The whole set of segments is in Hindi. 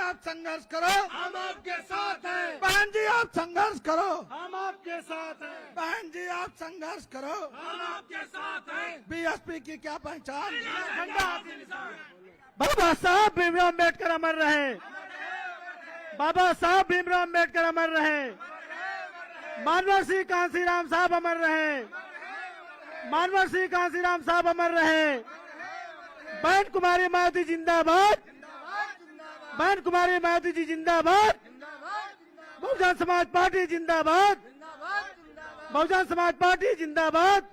आप संघर्ष करो, हम आपके साथ हैं। बहन जी आप संघर्ष करो, हम आपके साथ हैं। बहन जी आप संघर्ष करो। हम आपके साथ हैं। बीएसपी की क्या पहचान? झंडा हाथी निशान। बाबा साहब भीमराव अम्बेडकर अमर रहे। बाबा साहब भीमराव अम्बेडकर अमर रहे। मानवर सिंह कांसीराम साहब अमर रहे। मानवर सिंह कांसीराम साहब अमर रहे। बहन कुमारी मायावती जिंदाबाद। बहन कुमारी मायावती जी जिंदाबाद। बहुजन समाज पार्टी जिंदाबाद। बहुजन समाज पार्टी जिंदाबाद।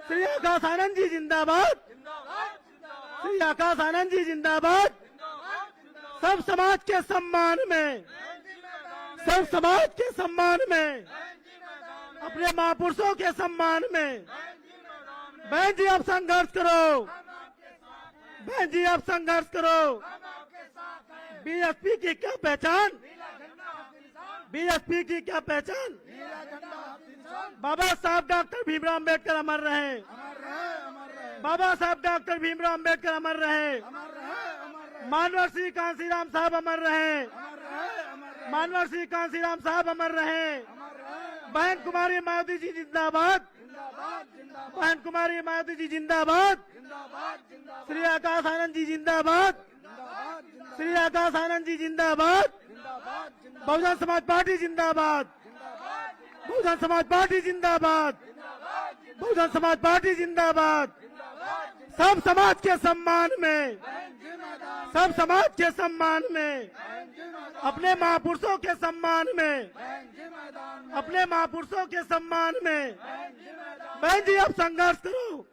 श्री आकाश आनंद जी जिंदाबाद। श्री आकाश आनंद जी जिंदाबाद। सब समाज के सम्मान में, सब समाज के सम्मान में, अपने महापुरुषों के सम्मान में बहन जी आप संघर्ष करो। बहन जी आप संघर्ष करो। बीएसपी की क्या पहचान? बीएसपी की क्या पहचान? बाबा साहब डॉक्टर भीमराव अम्बेडकर अमर रहे। बाबा साहब डॉक्टर भीमराव अम्बेडकर अमर रहे। मानवर सिंह कांसीराम साहब अमर रहे। मानवर सिंह कांसीराम साहब अमर रहे। बहन कुमारी मायावती जी जिंदाबाद। बहन कुमारी मायावती जी जिंदाबाद। श्री आकाश आनंद जी जिंदाबाद। श्री आकाश आनंद जी जिंदाबाद। बहुजन समाज पार्टी जिंदाबाद। बहुजन समाज पार्टी जिंदाबाद। बहुजन समाज पार्टी जिंदाबाद। सब समाज के सम्मान में, सब समाज के सम्मान में, अपने महापुरुषों के सम्मान में, अपने महापुरुषों के सम्मान में बहन जी आप संघर्ष करो।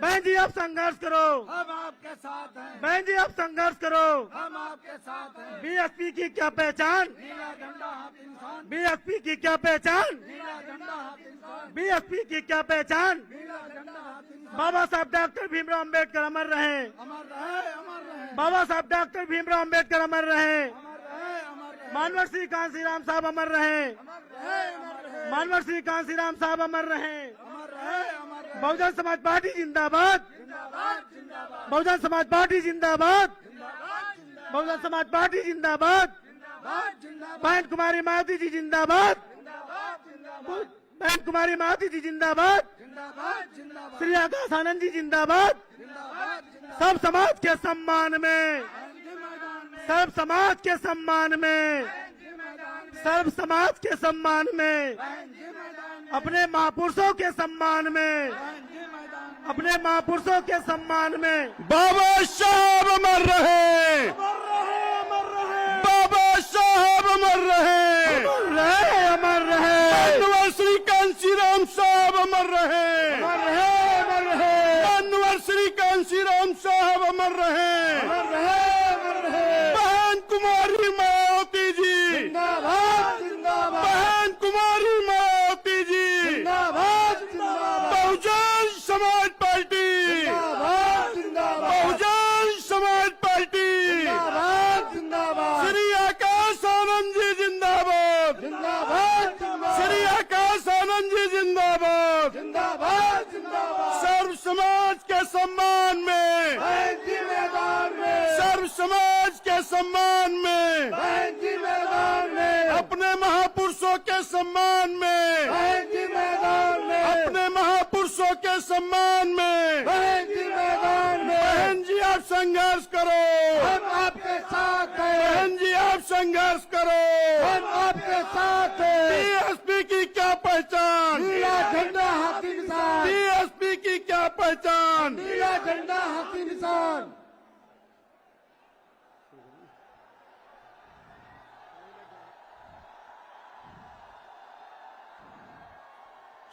बहन जी आप संघर्ष करो। हम आपके साथ हैं। बहन जी आप संघर्ष करो। हम आपके साथ हैं। बीएसपी की क्या पहचान? नीला झंडा हाथी निशान। बीएसपी की क्या पहचान? नीला झंडा हाथी निशान। बीएसपी की क्या पहचान? नीला झंडा हाथी निशान। बाबा साहब डॉक्टर भीमराव अम्बेडकर अमर रहे। अमर रहे, अमर रहे। बाबा साहब डॉक्टर भीमराव अम्बेडकर अमर रहे। अमर रहे, अमर रहे। मानवर सिंह कांसीराम साहब अमर रहे। अमर रहे, अमर रहे। मानवर सिंह कांसीराम साहब अमर रहे। अमर रहे, अमर रहे। बहुजन समाज पार्टी जिंदाबाद। जिंदाबाद, जिंदाबाद। बहुजन समाज पार्टी जिंदाबाद। जिंदाबाद, जिंदाबाद। बहुजन समाज पार्टी जिंदाबाद। जिंदाबाद, जिंदाबाद। बहन कुमारी मायावती जी जिंदाबाद। जिंदाबाद, जिंदाबाद। बहन कुमारी मायावती जी जिंदाबाद। जिंदाबाद, जिंदाबाद। श्री आकाश आनंद जी जिंदाबाद। जिंदाबाद, जिंदाबाद। सब समाज के सम्मान में, गांधी मैदान में। सब समाज के सम्मान में, गांधी मैदान में। सब समाज के सम्मान में, गांधी मैदान में। अपने महापुरुषों के सम्मान में, गांधी मैदान में। अपने महापुरुषों के सम्मान में बाबा साहब अमर रहे। अमर रहे, अमर रहे, बाबा साहब अमर रहे। अमर रहे, अमर रहे, मानवर श्री कांसीराम साहब अमर रहे। अमर रहे, अमर रहे, मानवर श्री कांसीराम साहब अमर रहे। अमर रहे, अमर रहे। बहन कुमारी मायावती जी जिंदाबाद, जिंदाबाद, बहन कुमारी मायावती जी जिंदाबाद, जिंदाबाद, बहुजन समाज पार्टी जिंदाबाद, जिंदाबाद, बहुजन समाज पार्टी जिंदाबाद, जिंदाबाद, श्री आकाश आनंद जी जिंदाबाद। जिंदाबाद, जिंदाबाद, श्री आकाश आनंद जी जिंदाबाद। जिंदाबाद, जिंदाबाद, सर्व समाज के सम्मान में, गांधी मैदान में, सर्व समाज के सम्मान में, गांधी मैदान में, अपने महापुरुषों के सम्मान में, गांधी मैदान में, अपने महापुरुषों के सम्मान में गांधी मैदान में बहन जी आप संघर्ष करो। हम आपके साथ हैं। बहन जी आप संघर्ष करो। हम आपके साथ हैं। बीएसपी की क्या पहचान? नीला झंडा हाथी निशान। बीएसपी की क्या पहचान? नीला झंडा हाथी निशान।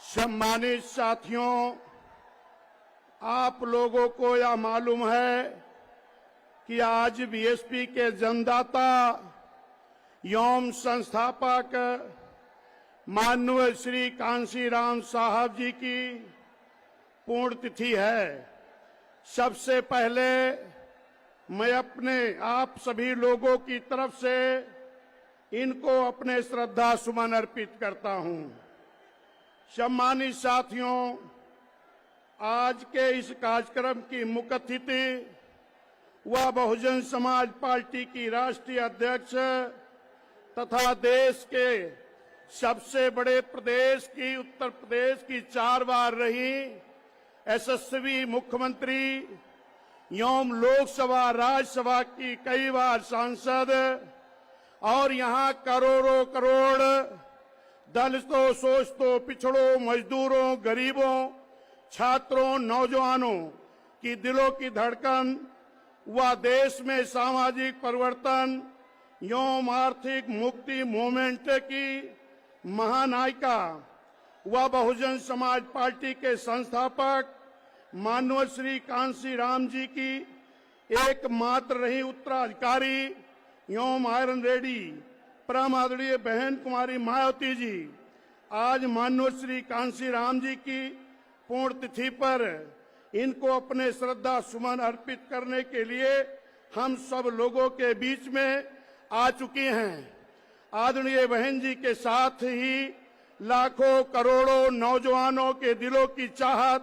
सम्मानित साथियों, आप लोगों को यह मालूम है कि आज बीएसपी के जन्मदाता एवं संस्थापक माननीय श्री कांसीराम साहब जी की पुण्यतिथि है। सबसे पहले मैं अपने आप सभी लोगों की तरफ से इनको अपने श्रद्धा सुमन अर्पित करता हूं। सम्मानित साथियों, आज के इस कार्यक्रम की मुख्य अतिथि व बहुजन समाज पार्टी की राष्ट्रीय अध्यक्ष तथा देश के सबसे बड़े प्रदेश की उत्तर प्रदेश की 4 बार रही यशस्वी मुख्यमंत्री एवं लोकसभा राज्यसभा की कई बार सांसद और यहां करोड़ों करोड़ दलितों, शोषितों, पिछड़ों, मजदूरों, गरीबों, छात्रों, नौजवानों की दिलों की धड़कन व देश में सामाजिक परिवर्तन एवं आर्थिक मुक्ति मूवमेंट की महानायिका व बहुजन समाज पार्टी के संस्थापक माननीय श्री कांशी राम जी की एकमात्र रही उत्तराधिकारी एवं आयरन रेडी परम आदरणीय बहन कुमारी मायावती जी आज माननीय श्री कांशी राम जी की पुण्यतिथि पर इनको अपने श्रद्धा सुमन अर्पित करने के लिए हम सब लोगों के बीच में आ चुके हैं। आदरणीय बहन जी के साथ ही लाखों करोड़ों नौजवानों के दिलों की चाहत,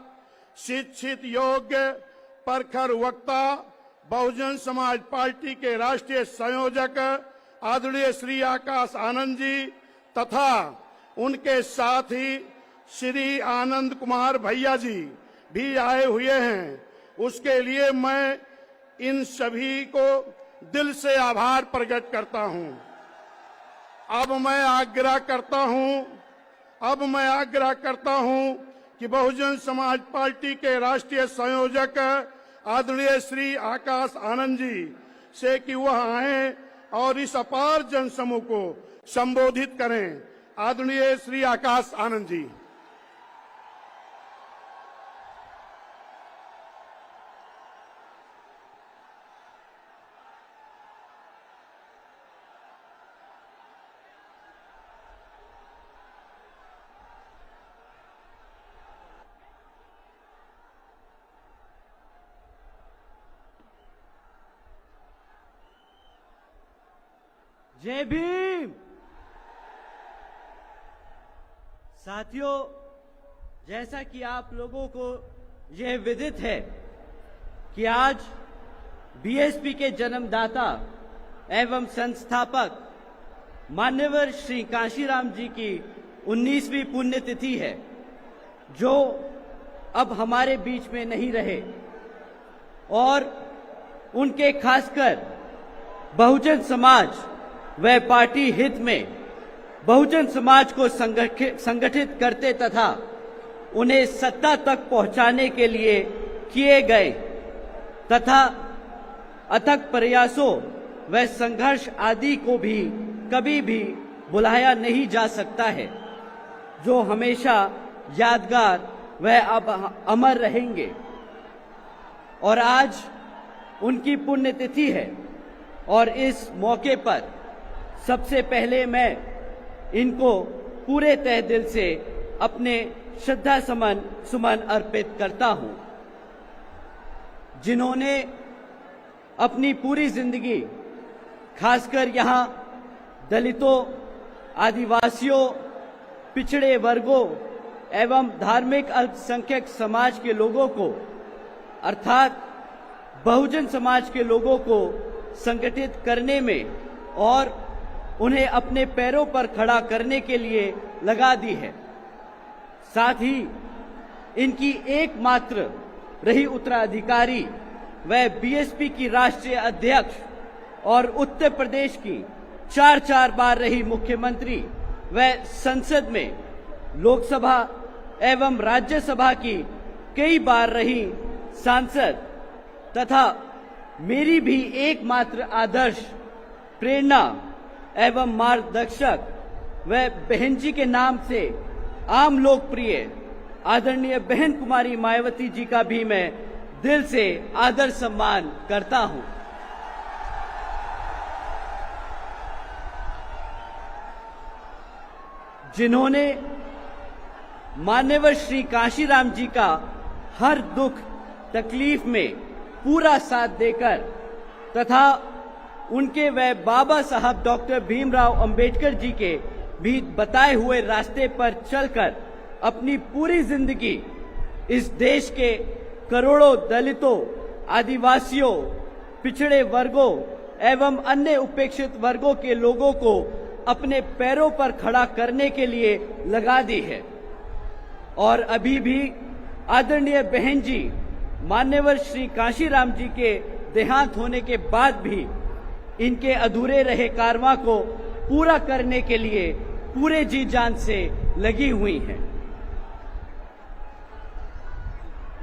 शिक्षित, योग्य, प्रखर वक्ता, बहुजन समाज पार्टी के राष्ट्रीय संयोजक आदरणीय श्री आकाश आनंद जी तथा उनके साथ ही श्री आनंद कुमार भैया जी भी आए हुए हैं। उसके लिए मैं इन सभी को दिल से आभार प्रकट करता हूं। अब मैं आग्रह करता हूं कि बहुजन समाज पार्टी के राष्ट्रीय संयोजक आदरणीय श्री आकाश आनंद जी से कि वह आए और इस अपार जनसमूह को संबोधित करें। आदरणीय श्री आकाश आनंद जी। जय भीम। साथियों, जैसा कि आप लोगों को यह विदित है कि आज बीएसपी के जन्मदाता एवं संस्थापक मान्यवर श्री कांशीराम जी की 19वीं पुण्यतिथि है, जो अब हमारे बीच में नहीं रहे और उनके खासकर बहुजन समाज व पार्टी हित में बहुजन समाज को संगठित करते तथा उन्हें सत्ता तक पहुंचाने के लिए किए गए तथा अथक प्रयासों व संघर्ष आदि को भी कभी भी भुलाया नहीं जा सकता है, जो हमेशा यादगार व अमर रहेंगे। और आज उनकी पुण्यतिथि है और इस मौके पर सबसे पहले मैं इनको पूरे तहे दिल से अपने श्रद्धा सुमन अर्पित करता हूं, जिन्होंने अपनी पूरी जिंदगी खासकर यहां दलितों, आदिवासियों, पिछड़े वर्गों एवं धार्मिक अल्पसंख्यक समाज के लोगों को अर्थात बहुजन समाज के लोगों को संगठित करने में और उन्हें अपने पैरों पर खड़ा करने के लिए लगा दी है। साथ ही इनकी एकमात्र रही उत्तराधिकारी व बीएसपी की राष्ट्रीय अध्यक्ष और उत्तर प्रदेश की 4 बार रही मुख्यमंत्री व संसद में लोकसभा एवं राज्यसभा की कई बार रही सांसद तथा मेरी भी एकमात्र आदर्श, प्रेरणा एवं मार्गदर्शक व बहन जी के नाम से आम लोकप्रिय आदरणीय बहन कुमारी मायावती जी का भी मैं दिल से आदर सम्मान करता हूं। जिन्होंने मान्यवर श्री कांशीराम जी का हर दुख तकलीफ में पूरा साथ देकर तथा उनके व बाबा साहब डॉक्टर भीमराव अंबेडकर जी के भी बताए हुए रास्ते पर चलकर अपनी पूरी जिंदगी इस देश के करोड़ों दलितों, आदिवासियों, पिछड़े वर्गों एवं अन्य उपेक्षित वर्गों के लोगों को अपने पैरों पर खड़ा करने के लिए लगा दी है। और अभी भी आदरणीय बहन जी मान्यवर श्री कांशीराम जी के देहांत होने के बाद भी इनके अधूरे रहे कारवां को पूरा करने के लिए पूरे जी जान से लगी हुई हैं,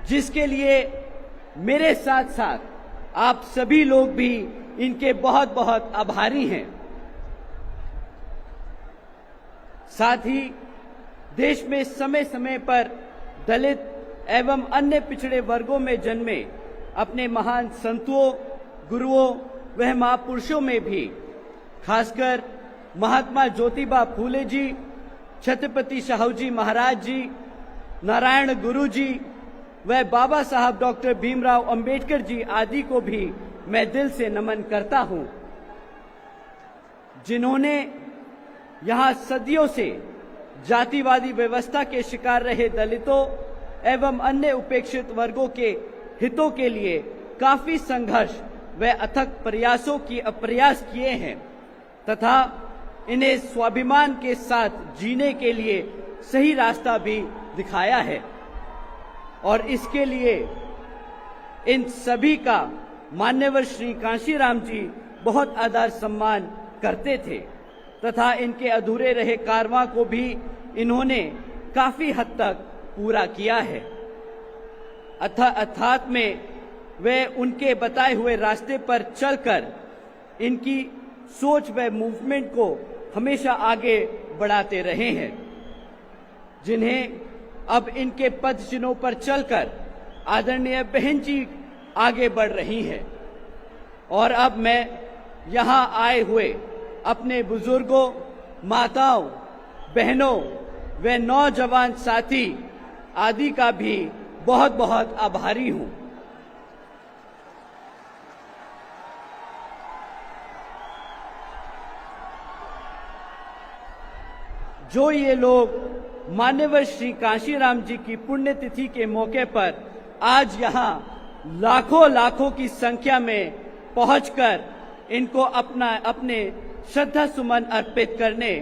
जिसके लिए मेरे साथ साथ आप सभी लोग भी इनके बहुत बहुत आभारी हैं। साथ ही देश में समय समय पर दलित एवं अन्य पिछड़े वर्गों में जन्मे अपने महान संतों, गुरुओं व महापुरुषों में भी खासकर महात्मा ज्योतिबा फूले जी, छत्रपति शाहू जी महाराज जी, नारायण गुरु जी व बाबा साहब डॉक्टर भीमराव अंबेडकर जी आदि को भी मैं दिल से नमन करता हूं, जिन्होंने यहां सदियों से जातिवादी व्यवस्था के शिकार रहे दलितों एवं अन्य उपेक्षित वर्गों के हितों के लिए काफी संघर्ष व अथक प्रयास किए हैं तथा इन्हें स्वाभिमान के साथ जीने के लिए सही रास्ता भी दिखाया है। और इसके लिए इन सभी का मान्यवर श्री कांशीराम जी बहुत आदर सम्मान करते थे तथा इनके अधूरे रहे कारवां को भी इन्होंने काफी हद तक पूरा किया है। अर्थात में वे उनके बताए हुए रास्ते पर चलकर इनकी सोच व मूवमेंट को हमेशा आगे बढ़ाते रहे हैं, जिन्हें अब इनके पद चिन्हों पर चलकर आदरणीय बहन जी आगे बढ़ रही हैं। और अब मैं यहाँ आए हुए अपने बुजुर्गों, माताओं, बहनों व नौजवान साथी आदि का भी बहुत बहुत आभारी हूँ। जो ये लोग मान्यवर श्री कांशीराम जी की पुण्यतिथि के मौके पर आज यहाँ लाखों की संख्या में पहुंचकर इनको अपने श्रद्धा सुमन अर्पित करने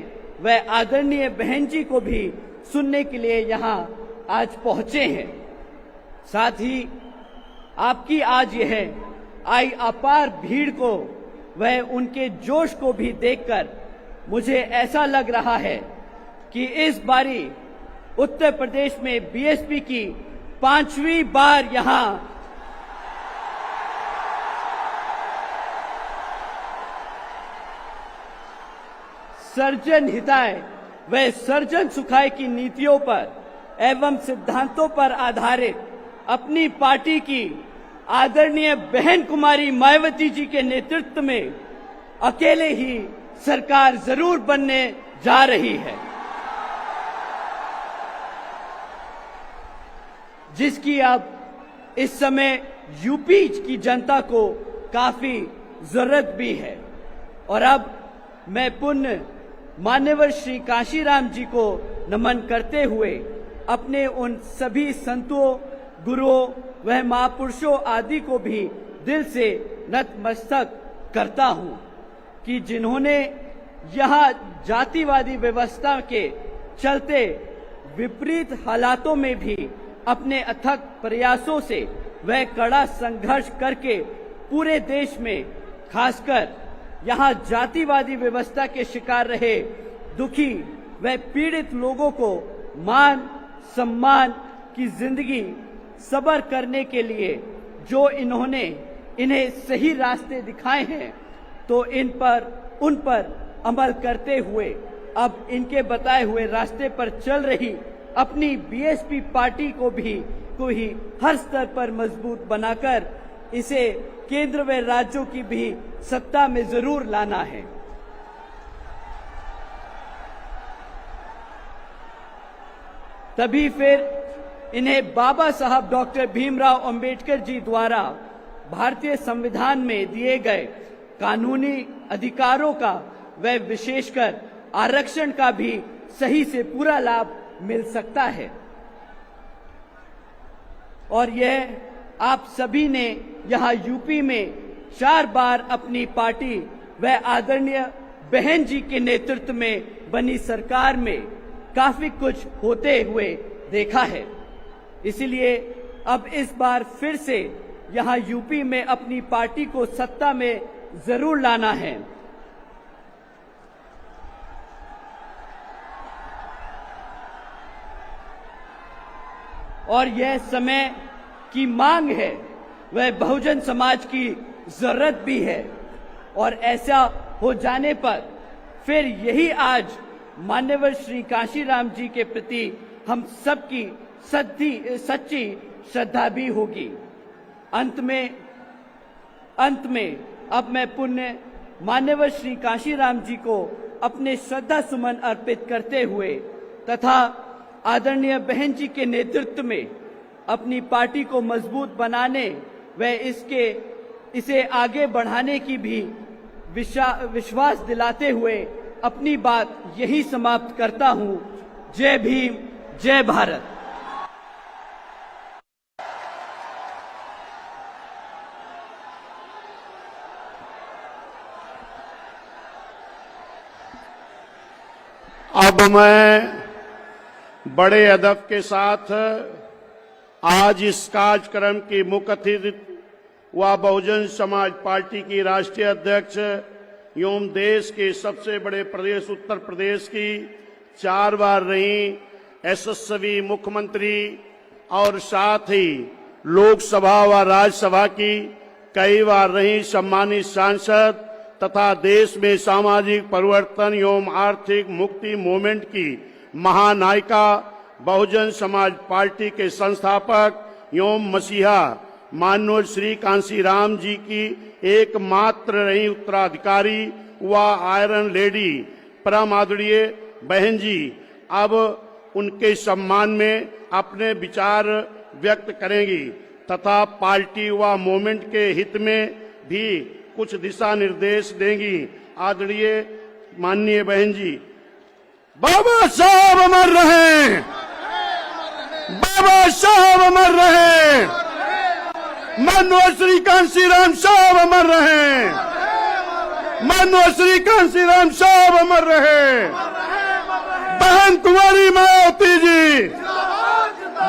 व आदरणीय बहन जी को भी सुनने के लिए यहाँ आज पहुंचे हैं। साथ ही आपकी आज यह आई अपार भीड़ को व उनके जोश को भी देखकर मुझे ऐसा लग रहा है कि इस बारी उत्तर प्रदेश में बीएसपी की 5वीं बार यहाँ सर्जन हिताय व सर्जन सुखाय की नीतियों पर एवं सिद्धांतों पर आधारित अपनी पार्टी की आदरणीय बहन कुमारी मायावती जी के नेतृत्व में अकेले ही सरकार जरूर बनने जा रही है, जिसकी अब इस समय यूपी की जनता को काफी जरूरत भी है। और अब मैं पुण्य मान्यवर श्री कांशीराम जी को नमन करते हुए अपने उन सभी संतों, गुरुओं व महापुरुषों आदि को भी दिल से नतमस्तक करता हूं कि जिन्होंने यहाँ जातिवादी व्यवस्था के चलते विपरीत हालातों में भी अपने अथक प्रयासों से वह कड़ा संघर्ष करके पूरे देश में खासकर यहाँ जातिवादी व्यवस्था के शिकार रहे दुखी व पीड़ित लोगों को मान सम्मान की जिंदगी सबर करने के लिए जो इन्होंने इन्हें सही रास्ते दिखाए हैं, तो उन पर अमल करते हुए अब इनके बताए हुए रास्ते पर चल रही अपनी बीएसपी पार्टी को ही हर स्तर पर मजबूत बनाकर इसे केंद्र व राज्यों की भी सत्ता में जरूर लाना है। तभी फिर इन्हें बाबा साहब डॉक्टर भीमराव अंबेडकर जी द्वारा भारतीय संविधान में दिए गए कानूनी अधिकारों का व विशेषकर आरक्षण का भी सही से पूरा लाभ मिल सकता है। और यह आप सभी ने यहाँ यूपी में 4 बार अपनी पार्टी व आदरणीय बहन जी के नेतृत्व में बनी सरकार में काफी कुछ होते हुए देखा है। इसलिए अब इस बार फिर से यहाँ यूपी में अपनी पार्टी को सत्ता में जरूर लाना है। और यह समय की मांग है, वह बहुजन समाज की जरूरत भी है। और ऐसा हो जाने पर फिर यही आज मान्यवर श्री कांशीराम जी के प्रति हम सबकी सच्ची श्रद्धा भी होगी। अंत में अब मैं पुण्य मान्यवर श्री कांशीराम जी को अपने श्रद्धा सुमन अर्पित करते हुए तथा आदरणीय बहन जी के नेतृत्व में अपनी पार्टी को मजबूत बनाने व इसे आगे बढ़ाने की भी विश्वास दिलाते हुए अपनी बात यही समाप्त करता हूं। जय भीम, जय भारत। अब मैं बड़े अदब के साथ आज इस कार्यक्रम की मुख्य अतिथि व बहुजन समाज पार्टी की राष्ट्रीय अध्यक्ष एवं देश के सबसे बड़े प्रदेश उत्तर प्रदेश की 4 बार रही यशस्वी मुख्यमंत्री और साथ ही लोकसभा व राज्यसभा की कई बार रही सम्मानित सांसद तथा देश में सामाजिक परिवर्तन एवं आर्थिक मुक्ति मूवमेंट की महानायिका बहुजन समाज पार्टी के संस्थापक एवं मसीहा माननीय श्री कांशीराम जी की एकमात्र रही उत्तराधिकारी व आयरन लेडी परम आदरणीय बहन जी अब उनके सम्मान में अपने विचार व्यक्त करेंगी तथा पार्टी व मूवमेंट के हित में भी कुछ दिशा निर्देश देंगी। आदरणीय माननीय बहन जी। बाबा साहब अमर रहे, बाबा साहब अमर रहे, माननीय श्री कांशीराम साहब अमर रहे, माननीय श्री कांशीराम साहब अमर रहे। बहन कुमारी मायावती जी,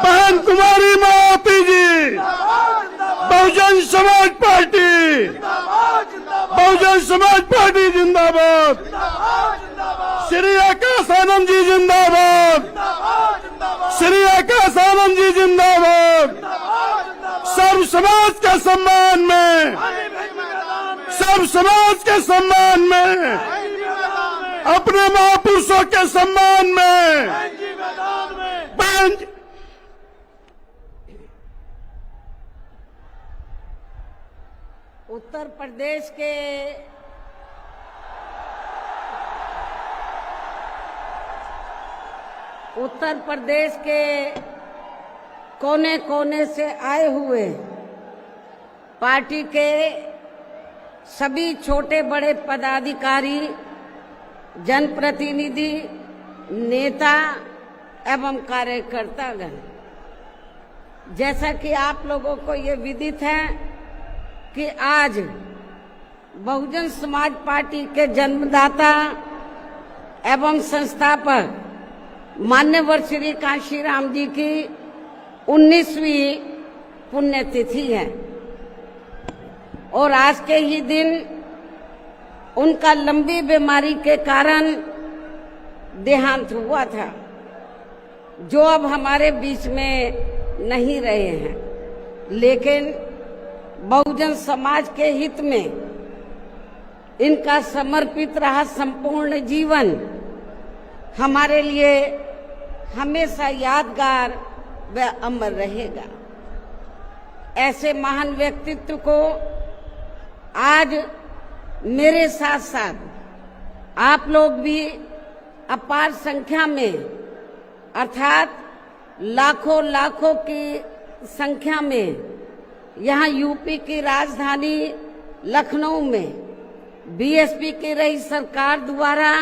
बहन कुमारी मायावती जी, बहुजन समाज पार्टी, बहुजन समाज पार्टी जिंदाबाद। श्री आकाश आनंद जी जिंदाबाद, श्री आकाश आनंद जी जिंदाबाद। सर्व समाज के सम्मान में, सर्व समाज के सम्मान में, अपने महापुरुषों के सम्मान में बहन उत्तर प्रदेश के कोने कोने से आए हुए पार्टी के सभी छोटे बड़े पदाधिकारी, जनप्रतिनिधि, नेता एवं कार्यकर्तागण, जैसा कि आप लोगों को ये विदित है कि आज बहुजन समाज पार्टी के जन्मदाता एवं संस्थापक मान्यवर श्री कांशीराम जी की 19वीं पुण्यतिथि है और आज के ही दिन उनका लंबी बीमारी के कारण देहांत हुआ था, जो अब हमारे बीच में नहीं रहे हैं। लेकिन बहुजन समाज के हित में इनका समर्पित रहा संपूर्ण जीवन हमारे लिए हमेशा यादगार व अमर रहेगा। ऐसे महान व्यक्तित्व को आज मेरे साथ साथ आप लोग भी अपार संख्या में, अर्थात लाखों लाखों की संख्या में यहाँ यूपी की राजधानी लखनऊ में बीएसपी की रही सरकार द्वारा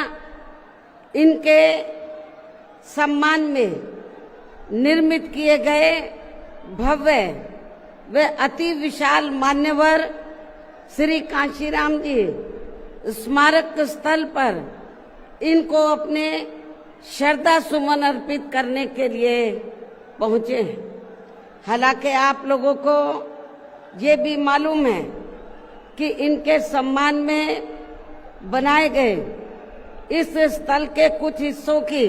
इनके सम्मान में निर्मित किए गए भव्य व अति विशाल मान्यवर श्री कांशीराम जी स्मारक स्थल पर इनको अपने श्रद्धा सुमन अर्पित करने के लिए पहुंचे हैं। हालांकि आप लोगों को ये भी मालूम है कि इनके सम्मान में बनाए गए इस स्थल के कुछ हिस्सों की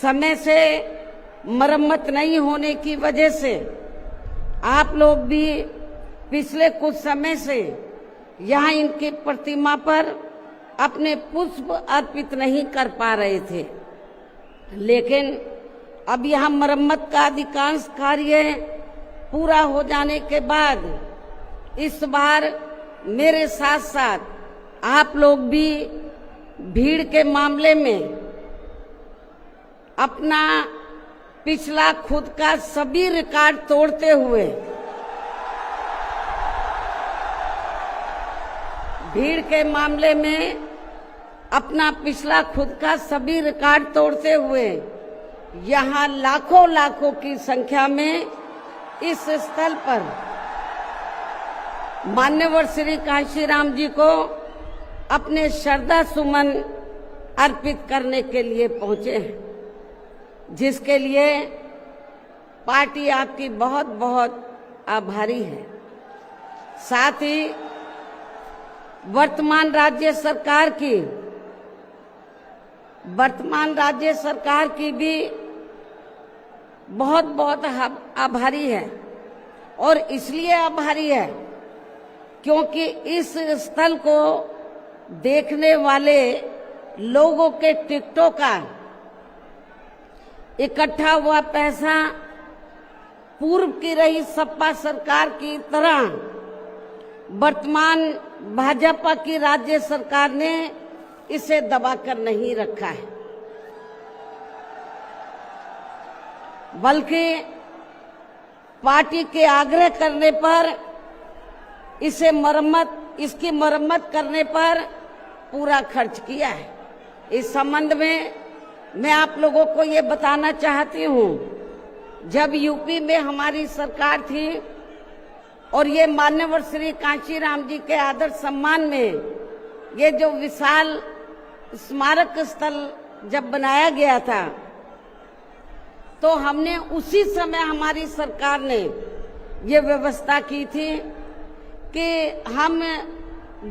समय से मरम्मत नहीं होने की वजह से आप लोग भी पिछले कुछ समय से यहाँ इनकी प्रतिमा पर अपने पुष्प अर्पित नहीं कर पा रहे थे, लेकिन अब यहाँ मरम्मत का अधिकांश कार्य पूरा हो जाने के बाद इस बार मेरे साथ साथ आप लोग भी भीड़ के मामले में अपना पिछला खुद का सभी रिकॉर्ड तोड़ते हुए भीड़ के मामले में अपना पिछला खुद का सभी रिकॉर्ड तोड़ते हुए यहाँ लाखों लाखों की संख्या में इस स्थल पर मान्यवर श्री कांशीराम जी को अपने श्रद्धा सुमन अर्पित करने के लिए पहुंचे हैं, जिसके लिए पार्टी आपकी बहुत बहुत आभारी है। साथ ही वर्तमान राज्य सरकार की भी बहुत बहुत आभारी है, और इसलिए आभारी है क्योंकि इस स्थल को देखने वाले लोगों के टिकटों का इकट्ठा हुआ पैसा पूर्व की रही सपा सरकार की तरह वर्तमान भाजपा की राज्य सरकार ने इसे दबाकर नहीं रखा है, बल्कि पार्टी के आग्रह करने पर इसकी मरम्मत करने पर पूरा खर्च किया है। इस संबंध में मैं आप लोगों को ये बताना चाहती हूँ, जब यूपी में हमारी सरकार थी और ये मान्यवर श्री कांशीराम जी के आदर सम्मान में ये जो विशाल स्मारक स्थल जब बनाया गया था, तो हमने उसी समय हमारी सरकार ने ये व्यवस्था की थी कि हम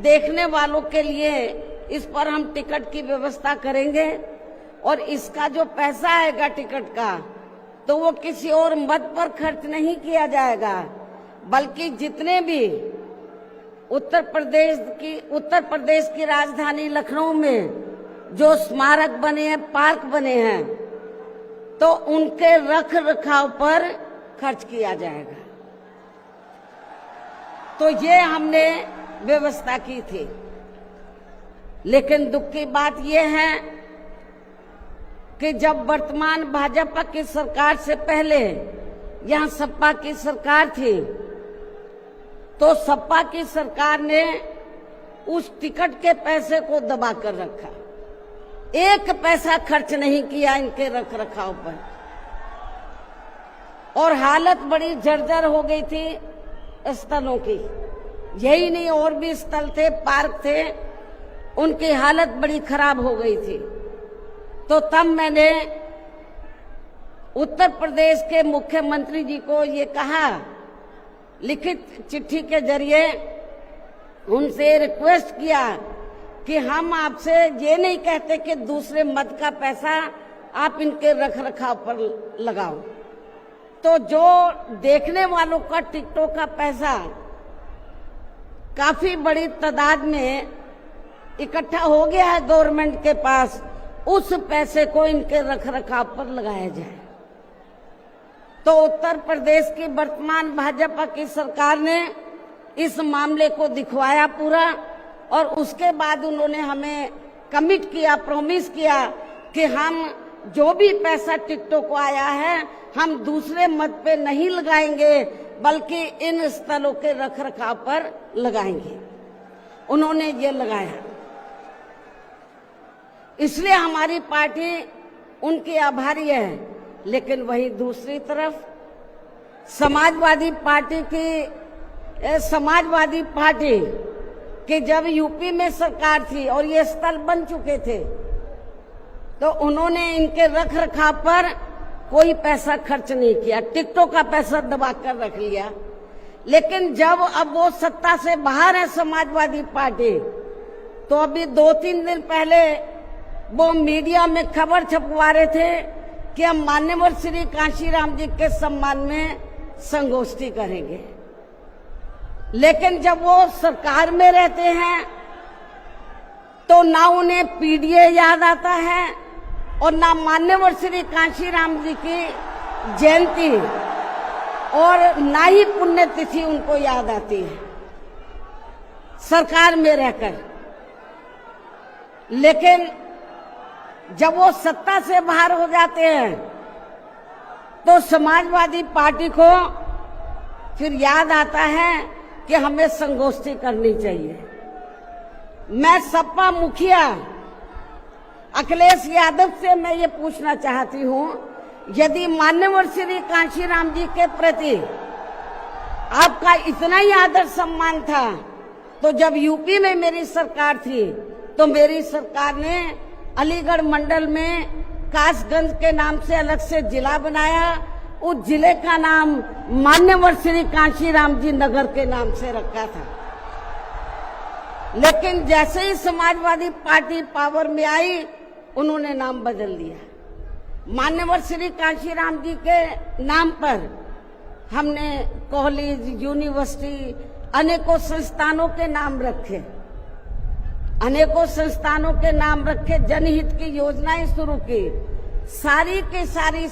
देखने वालों के लिए इस पर हम टिकट की व्यवस्था करेंगे, और इसका जो पैसा आएगा टिकट का तो वो किसी और मद पर खर्च नहीं किया जाएगा, बल्कि जितने भी उत्तर प्रदेश की राजधानी लखनऊ में जो स्मारक बने हैं, पार्क बने हैं, तो उनके रख रखाव पर खर्च किया जाएगा। तो ये हमने व्यवस्था की थी। लेकिन दुख की बात यह है कि जब वर्तमान भाजपा की सरकार से पहले यहाँ सपा की सरकार थी, तो सपा की सरकार ने उस टिकट के पैसे को दबा कर रखा, एक पैसा खर्च नहीं किया इनके रख रखाव पर, और हालत बड़ी जर्जर हो गई थी स्थलों की। यही नहीं, और भी स्थल थे, पार्क थे, उनकी हालत बड़ी खराब हो गई थी। तो तब मैंने उत्तर प्रदेश के मुख्यमंत्री जी को ये कहा, लिखित चिट्ठी के जरिए उनसे रिक्वेस्ट किया कि हम आपसे ये नहीं कहते कि दूसरे मद का पैसा आप इनके रख रखाव पर लगाओ, तो जो देखने वालों का टिकटों का पैसा काफी बड़ी तादाद में इकट्ठा हो गया है गवर्नमेंट के पास, उस पैसे को इनके रख रखाव पर लगाया जाए। तो उत्तर प्रदेश की वर्तमान भाजपा की सरकार ने इस मामले को दिखवाया पूरा, और उसके बाद उन्होंने हमें कमिट किया, प्रॉमिस किया कि हम जो भी पैसा टिकटों को आया है हम दूसरे मद पे नहीं लगाएंगे, बल्कि इन स्थलों के रख रखाव पर लगाएंगे। उन्होंने ये लगाया, इसलिए हमारी पार्टी उनकी आभारी है। लेकिन वही दूसरी तरफ समाजवादी पार्टी की समाजवादी पार्टी कि जब यूपी में सरकार थी और ये स्थल बन चुके थे तो उन्होंने इनके रख रखाव पर कोई पैसा खर्च नहीं किया, टिकटों का पैसा दबा कर रख लिया। लेकिन जब अब वो सत्ता से बाहर है समाजवादी पार्टी, तो अभी 2-3 दिन पहले वो मीडिया में खबर छपवा रहे थे कि हम मान्यवर श्री कांशीराम जी के सम्मान में संगोष्ठी करेंगे। लेकिन जब वो सरकार में रहते हैं तो ना उन्हें पीडीए याद आता है और ना मान्यवर श्री कांशीराम जी की जयंती और ना ही पुण्यतिथि उनको याद आती है सरकार में रहकर। लेकिन जब वो सत्ता से बाहर हो जाते हैं तो समाजवादी पार्टी को फिर याद आता है कि हमें संगोष्ठी करनी चाहिए। मैं सपा मुखिया अखिलेश यादव से मैं ये पूछना चाहती हूँ, यदि मान्यवर श्री कांशीराम जी के प्रति आपका इतना ही आदर सम्मान था तो जब यूपी में मेरी सरकार थी तो मेरी सरकार ने अलीगढ़ मंडल में कासगंज के नाम से अलग से जिला बनाया, उस जिले का नाम मान्यवर श्री कांशीराम जी नगर के नाम से रखा था। लेकिन जैसे ही समाजवादी पार्टी पावर में आई उन्होंने नाम बदल दिया। मान्यवर श्री कांशीराम जी के नाम पर हमने कॉलेज, यूनिवर्सिटी, अनेकों संस्थानों के नाम रखे, अनेकों संस्थानों के नाम रखे, जनहित की योजनाएं शुरू की। सारी के सारी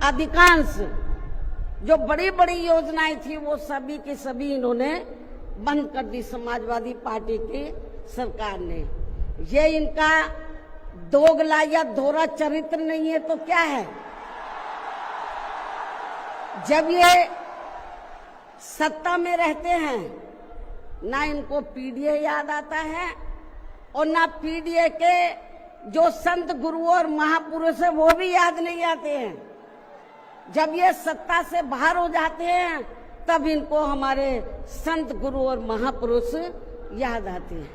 अधिकांश जो बड़ी बड़ी योजनाएं थी वो सभी की सभी इन्होंने बंद कर दी समाजवादी पार्टी की सरकार ने। ये इनका दोगला या दोहरा चरित्र नहीं है तो क्या है? जब ये सत्ता में रहते हैं ना इनको पीडीए याद आता है और ना पीडीए के जो संत गुरु और महापुरुष है वो भी याद नहीं आते हैं। जब ये सत्ता से बाहर हो जाते हैं तब इनको हमारे संत गुरु और महापुरुष याद आते हैं।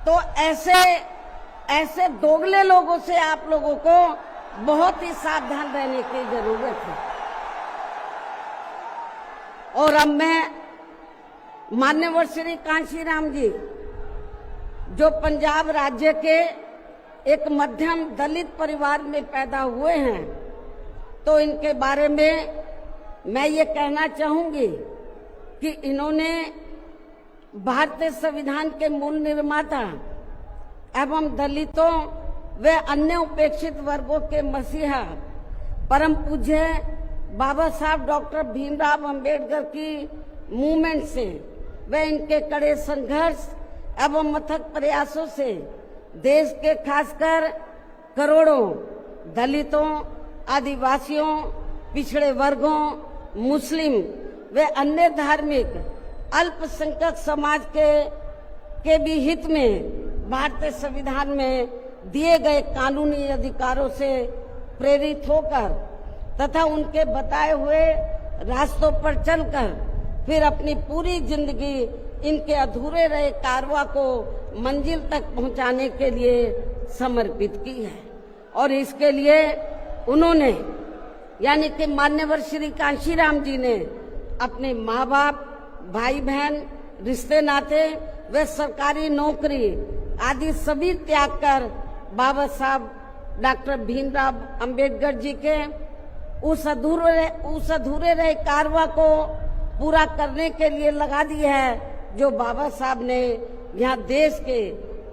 तो ऐसे दोगले लोगों से आप लोगों को बहुत ही सावधान रहने की जरूरत है। और अब मैं मान्यवर श्री कांशीराम जी जो पंजाब राज्य के एक मध्यम दलित परिवार में पैदा हुए हैं तो इनके बारे में मैं ये कहना चाहूंगी कि इन्होंने भारतीय संविधान के मूल निर्माता एवं दलितों व अन्य उपेक्षित वर्गों के मसीहा परम पूज्य बाबा साहब डॉक्टर भीमराव अंबेडकर की मूवमेंट से व इनके कड़े संघर्ष एवं अथक प्रयासों से देश के खासकर करोड़ों दलितों, आदिवासियों, पिछड़े वर्गों, मुस्लिम व अन्य धार्मिक अल्पसंख्यक समाज के भी हित में भारतीय संविधान में दिए गए कानूनी अधिकारों से प्रेरित होकर तथा उनके बताए हुए रास्तों पर चलकर फिर अपनी पूरी जिंदगी इनके अधूरे रहे कारवां को मंजिल तक पहुंचाने के लिए समर्पित की है। और इसके लिए उन्होंने यानी कि मान्यवर श्री कांशीराम जी ने अपने माँ बाप, भाई बहन, रिश्ते नाते व सरकारी नौकरी आदि सभी त्याग कर बाबा साहब डॉक्टर भीमराव अंबेडकर जी के उस अधूरे रहे कारवां को पूरा करने के लिए लगा दी है जो बाबा साहब ने यहाँ देश के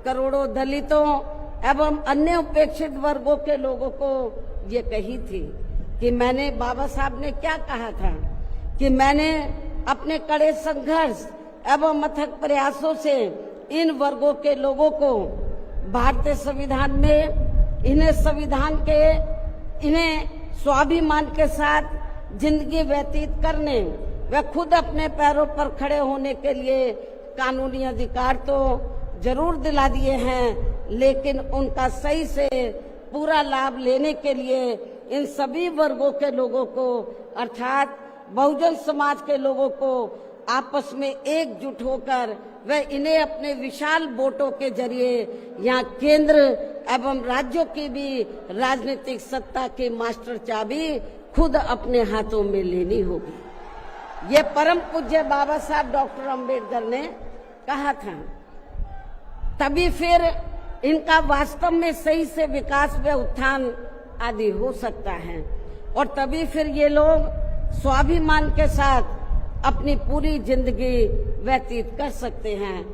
करोड़ों दलितों एवं अन्य उपेक्षित वर्गों के लोगों को ये कही थी कि मैंने, बाबा साहब ने क्या कहा था कि मैंने अपने कड़े संघर्ष एवं अथक प्रयासों से इन वर्गों के लोगों को भारतीय संविधान में इन्हें स्वाभिमान के साथ जिंदगी व्यतीत करने व खुद अपने पैरों पर खड़े होने के लिए कानूनी अधिकार तो जरूर दिला दिए हैं, लेकिन उनका सही से पूरा लाभ लेने के लिए इन सभी वर्गों के लोगों को अर्थात बहुजन समाज के लोगों को आपस में एकजुट होकर वह इन्हें अपने विशाल वोटों के जरिए यहाँ केंद्र एवं राज्यों की भी राजनीतिक सत्ता की मास्टर चाबी खुद अपने हाथों में लेनी होगी। ये परम पूज्य बाबा साहब डॉक्टर अंबेडकर ने कहा था। तभी फिर इनका वास्तव में सही से विकास व उत्थान आदि हो सकता है और तभी फिर ये लोग स्वाभिमान के साथ अपनी पूरी जिंदगी व्यतीत कर सकते हैं,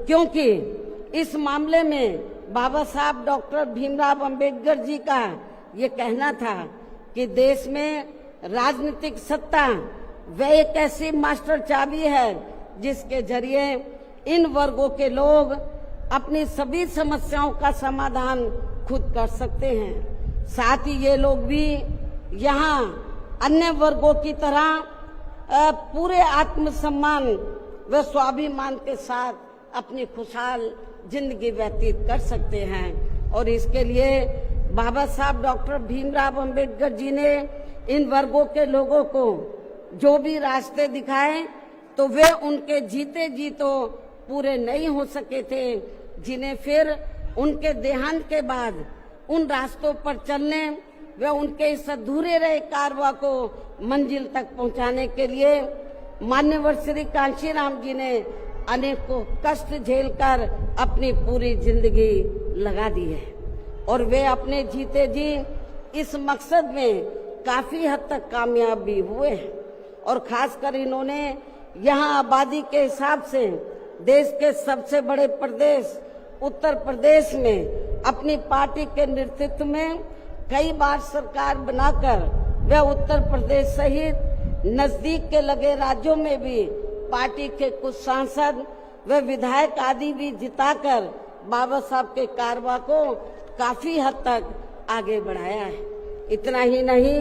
क्योंकि इस मामले में बाबा साहब डॉक्टर भीमराव अंबेडकर जी का ये कहना था कि देश में राजनीतिक सत्ता वह एक ऐसी मास्टर चाबी है जिसके जरिए इन वर्गों के लोग अपनी सभी समस्याओं का समाधान खुद कर सकते हैं। साथ ही ये लोग भी यहाँ अन्य वर्गों की तरह पूरे आत्मसम्मान व स्वाभिमान के साथ अपनी खुशहाल जिंदगी व्यतीत कर सकते हैं। और इसके लिए बाबा साहब डॉक्टर भीमराव अंबेडकर जी ने इन वर्गों के लोगों को जो भी रास्ते दिखाए तो वे उनके जीते जी तो पूरे नहीं हो सके थे, जिन्हें फिर उनके देहांत के बाद उन रास्तों पर चलने व उनके इस अधूरे रहे कारवां को मंजिल तक पहुंचाने के लिए मान्यवर श्री कांशीराम जी ने अनेकों कष्ट झेलकर अपनी पूरी जिंदगी लगा दी है और वे अपने जीते जी इस मकसद में काफी हद तक कामयाब भी हुए हैं। और खासकर इन्होंने यहाँ आबादी के हिसाब से देश के सबसे बड़े प्रदेश उत्तर प्रदेश में अपनी पार्टी के नेतृत्व में कई बार सरकार बनाकर वे उत्तर प्रदेश सहित नजदीक के लगे राज्यों में भी पार्टी के कुछ सांसद व विधायक आदि भी जिताकर बाबा साहब के कारवां को काफी हद तक आगे बढ़ाया है। इतना ही नहीं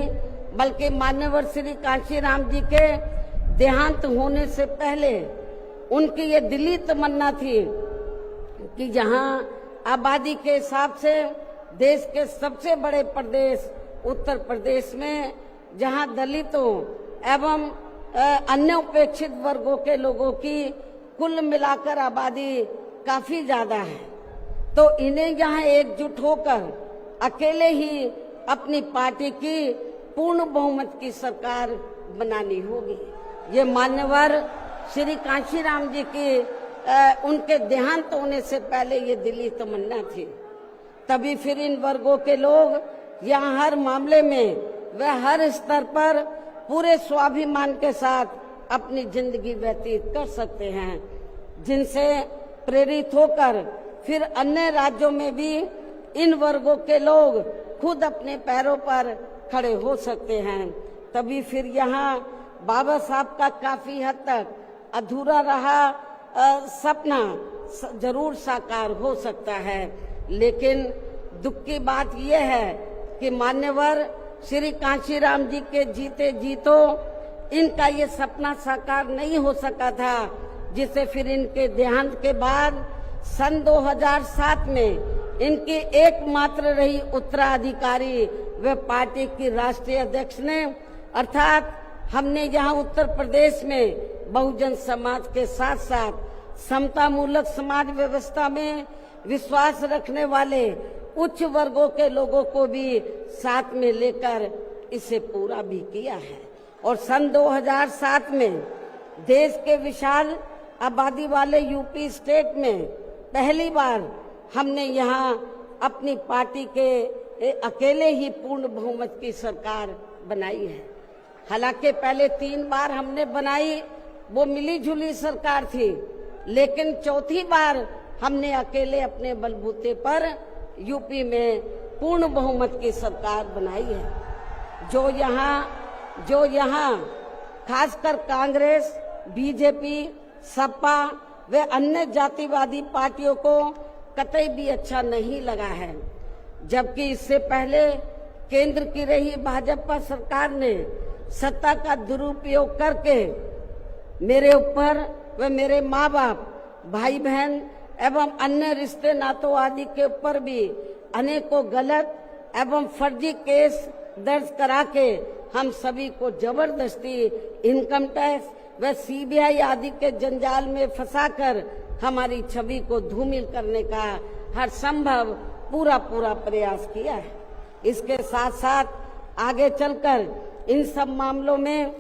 बल्कि मान्यवर श्री कांशीराम जी के देहांत होने से पहले उनकी ये दिली तमन्ना थी कि जहां आबादी के हिसाब से देश के सबसे बड़े प्रदेश उत्तर प्रदेश में जहां दलितों एवं अन्य उपेक्षित वर्गों के लोगों की कुल मिलाकर आबादी काफी ज्यादा है, तो इन्हें यहाँ एकजुट होकर अकेले ही अपनी पार्टी की पूर्ण बहुमत की सरकार बनानी होगी। ये मान्यवर श्री कांशीराम जी की उनके देहांत होने से पहले ये दिली तमन्ना थी। तभी फिर इन वर्गों के लोग यहाँ हर मामले में व हर स्तर पर पूरे स्वाभिमान के साथ अपनी जिंदगी व्यतीत कर सकते हैं, जिनसे प्रेरित होकर फिर अन्य राज्यों में भी इन वर्गों के लोग खुद अपने पैरों पर खड़े हो सकते हैं। तभी फिर यहाँ बाबा साहब का काफी हद तक अधूरा रहा सपना जरूर साकार हो सकता है। लेकिन दुख की बात यह है कि मान्यवर श्री कांशीराम जी के जीते जी तो इनका ये सपना साकार नहीं हो सका था, जिसे फिर इनके देहांत के बाद सन 2007 में इनकी एकमात्र रही उत्तराधिकारी व पार्टी की राष्ट्रीय अध्यक्ष ने, अर्थात हमने यहाँ उत्तर प्रदेश में बहुजन समाज के साथ साथ समतामूलक समाज व्यवस्था में विश्वास रखने वाले उच्च वर्गों के लोगों को भी साथ में लेकर इसे पूरा भी किया है। और सन 2007 में देश के विशाल आबादी वाले यूपी स्टेट में पहली बार हमने यहाँ अपनी पार्टी के अकेले ही पूर्ण बहुमत की सरकार बनाई है। हालांकि पहले 3 बार हमने बनाई, वो मिली जुली सरकार थी, लेकिन चौथी बार हमने अकेले अपने बलबूते पर यूपी में पूर्ण बहुमत की सरकार बनाई है। जो यहाँ खासकर कांग्रेस, बीजेपी, सपा व अन्य जातिवादी पार्टियों को कतई भी अच्छा नहीं लगा है, जबकि इससे पहले केंद्र की रही भाजपा सरकार ने सत्ता का दुरुपयोग करके मेरे ऊपर व मेरे माँ बाप, भाई बहन एवं अन्य रिश्ते नातों आदि के ऊपर भी अनेकों गलत एवं फर्जी केस दर्ज करा के हम सभी को जबरदस्ती इनकम टैक्स व सीबीआई आदि के जंजाल में फंसाकर हमारी छवि को धूमिल करने का हर संभव पूरा प्रयास किया है। इसके साथ साथ आगे चलकर इन सब मामलों में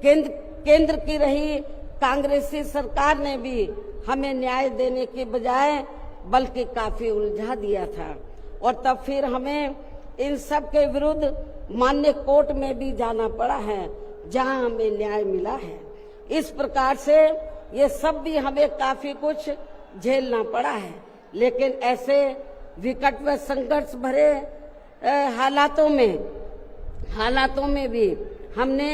केंद्र की रही कांग्रेसी सरकार ने भी हमें न्याय देने के बजाय बल्कि काफी उलझा दिया था और तब फिर हमें इन सब के विरुद्ध माननीय कोर्ट में भी जाना पड़ा है, जहां हमें न्याय मिला है। इस प्रकार से ये सब भी हमें काफी कुछ झेलना पड़ा है, लेकिन ऐसे विकट व संघर्ष भरे हालातों में भी हमने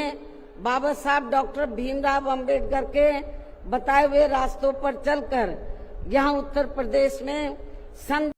बाबा साहब डॉक्टर भीमराव अंबेडकर के बताए हुए रास्तों पर चलकर यहाँ उत्तर प्रदेश में सन